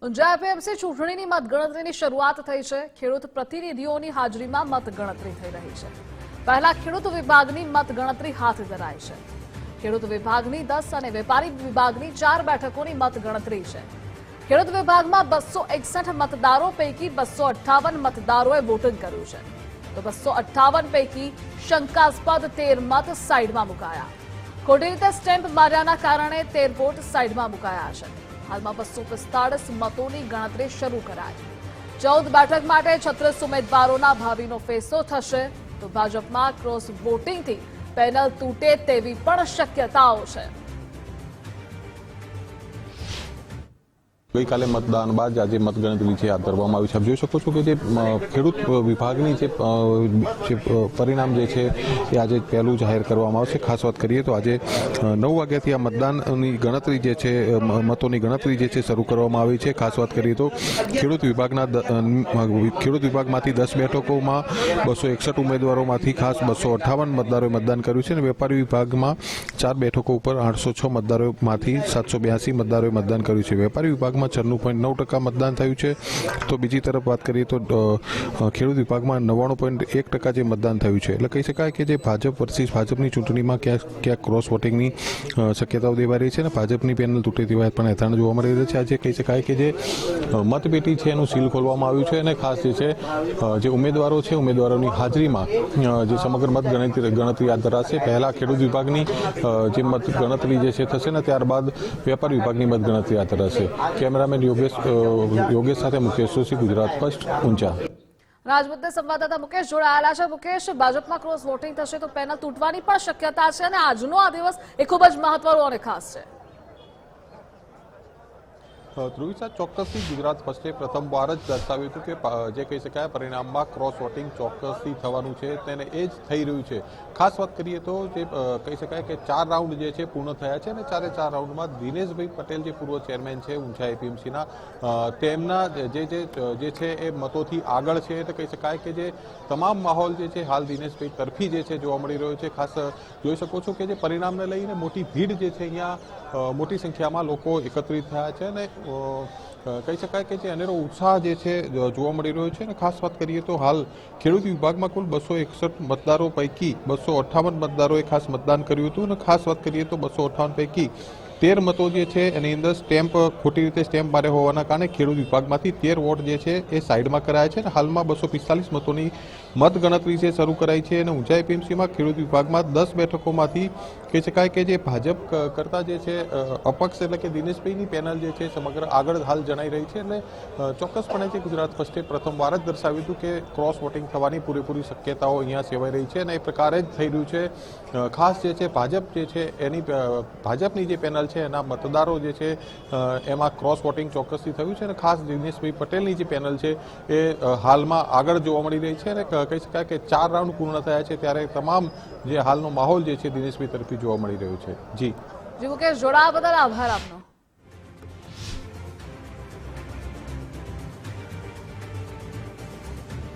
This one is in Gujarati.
ઊંઝા એપીએમસી ચૂંટણીની મતગણતરીની શરૂઆત થઈ છે। ખેડૂત પ્રતિનિધિઓની હાજરીમાં મતગણતરી થઈ રહી છે। પહેલા ખેડૂત વિભાગની મતગણતરી હાથ ધરાઈ છે। ખેડૂત વિભાગની 10 અને વેપારી વિભાગની 4 બેઠકોની મતગણતરી છે। ખેડૂત વિભાગમાં 261 મતદારો પૈકી 258 મતદારોએ વોટિંગ કર્યું છે, તો 258 પૈકી શંકાસ્પદ 13 મત સાઈડમાં મુકાયા। ખોટી રીતે સ્ટેમ્પ માર્યાના કારણે 13 વોટ સાઈડમાં મુકાયા છે। હાલમાં 245 મતોની ગણતરી શરૂ કરાઈ। 14 બેઠક માટે 36 ઉમેદવારોના ભાવિનો ફેંસો થશે, તો ભાજપમાં ક્રોસ વોટિંગથી પેનલ તૂટે તેવી પણ શક્યતાઓ છે। ગઈકાલે મતદાન બાદ આજે મતગણતરી છે હાથ ધરવામાં આવી છે। આપ જોઈ શકો છો કે જે ખેડૂત વિભાગની જે પરિણામ જે છે એ આજે પહેલું જાહેર કરવામાં આવશે। ખાસ વાત કરીએ તો આજે 9 વાગ્યાથી આ મતદાનની ગણતરી જે છે મતોની ગણતરી જે છે શરૂ કરવામાં આવી છે। ખાસ વાત કરીએ તો ખેડૂત વિભાગમાંથી 10 બેઠકોમાં 261 ઉમેદવારોમાંથી ખાસ 258 મતદારોએ મતદાન કર્યું છે અને વેપારી વિભાગમાં 4 બેઠકો ઉપર 806 મતદારોમાંથી 782 મતદારોએ મતદાન કર્યું છે। વેપારી વિભાગમાં 96.9% મતદાન થયું છે, તો બીજી તરફ વાત કરીએ તો ખેડૂત વિભાગમાં 99.1% જે મતદાન થયું છે। એટલે કહી શકાય કે જે ભાજપ વર્સિસ ભાજપની ચૂંટણીમાં ક્યાંક ક્રોસ વોટિંગની શક્યતાઓ દેવાઈ રહી છે અને ભાજપની પેનલ તૂટે તેવા પણ હેતાણ જોવા મળી રહ્યું છે। આજે કહી શકાય કે જે મતપેટી છે એનું સીલ ખોલવામાં આવ્યું છે અને ખાસ જે છે જે ઉમેદવારો છે ઉમેદવારોની હાજરીમાં જે સમગ્ર મત ગણતરી હાથ ધરાશે। પહેલા ખેડૂત વિભાગની જે મત ગણતરી જે છે થશે ને ત્યારબાદ વેપાર વિભાગની મત ગણતરી હાથ ધરાશે। કેમેરામેન યોગેશ સાથે મુકેશ જોશી, ગુજરાત ફર્સ્ટ, ઊંઝા। રાજમુદ્દે સંવાદદાતા મુકેશ જોડાયેલા છે। મુકેશ, ભાજપમાં ક્રોસ વોટિંગ થશે તો પેનલ તૂટવાની પણ શક્યતા છે અને આજનો આ દિવસ એ ખૂબ જ મહત્વનો અને ખાસ છે। ધ્રુવિસા, ચોક્કસથી ગુજરાત ફર્સ્ટે પ્રથમવાર જ દર્શાવ્યું હતું કે જે કહી શકાય પરિણામમાં ક્રોસ વોટિંગ ચોક્કસથી થવાનું છે, તેને એ જ થઈ રહ્યું છે। ખાસ વાત કરીએ તો જે કહી શકાય કે 4 રાઉન્ડ જે છે પૂર્ણ થયા છે અને 4 રાઉન્ડમાં દિનેશભાઈ પટેલ જે પૂર્વ ચેરમેન છે ઊંઝા એપીએમસીના, તેમના જે છે એ મતોથી આગળ છે। તો કહી શકાય કે જે તમામ માહોલ જે છે હાલ દિનેશભાઈ તરફી જે છે જોવા મળી રહ્યો છે। ખાસ જોઈ શકો છો કે જે પરિણામને લઈને મોટી ભીડ જે છે અહીંયા મોટી સંખ્યામાં લોકો એકત્રિત થયા છે અને કહી શકાય કે જે અનેરો ઉત્સાહ જે છે જોવા મળી રહ્યો છે। અને ખાસ વાત કરીએ તો હાલ ખેડૂત વિભાગમાં કુલ 261 મતદારો પૈકી 258 મતદારોએ ખાસ મતદાન કર્યું હતું અને ખાસ વાત કરીએ તો 258 પૈકી 13 મતો જે છે એની અંદર ખોટી રીતે સ્ટેમ્પ માર્યા હોવાના કારણે ખેડૂત વિભાગમાંથી 13 વોટ જે છે એ સાઈડમાં કરાયા છે અને હાલમાં 245 મતોની મતગણતરી છે શરૂ કરાઈ છે અને ઊંઝા એપીએમસીમાં ખેડૂત વિભાગમાં 10 બેઠકોમાંથી કહી શકાય કે જે ભાજપ કરતા જે છે અપક્ષ એટલે કે દિનેશભાઈની પેનલ જે છે સમગ્ર આગળ હાલ જણાઈ રહી છે। એટલે ચોક્કસપણે જે ગુજરાત ફર્સ્ટે પ્રથમવાર જ દર્શાવ્યું હતું કે ક્રોસ વોટિંગ થવાની પૂરેપૂરી શક્યતાઓ અહીંયા સેવાઈ રહી છે અને એ પ્રકારે જ થઈ રહ્યું છે। ખાસ જે છે ભાજપ જે છે એની ભાજપની જે પેનલ છે એના મતદારો જે છે એમાં ક્રોસ વોટિંગ ચોક્કસથી થયું છે અને ખાસ દિનેશભાઈ પટેલની જે પેનલ છે એ હાલમાં આગળ જોવા મળી રહી છે અને કહી શકાય કે 4 રાઉન્ડ પૂર્ણ થયા છે ત્યારે તમામ જે હાલનો માહોલ જે છે દિનેશભાઈ તરફથી જોવા મળી રહ્યો છે। જી મુકેશ, જોડાવા બદલ આભાર આપનો।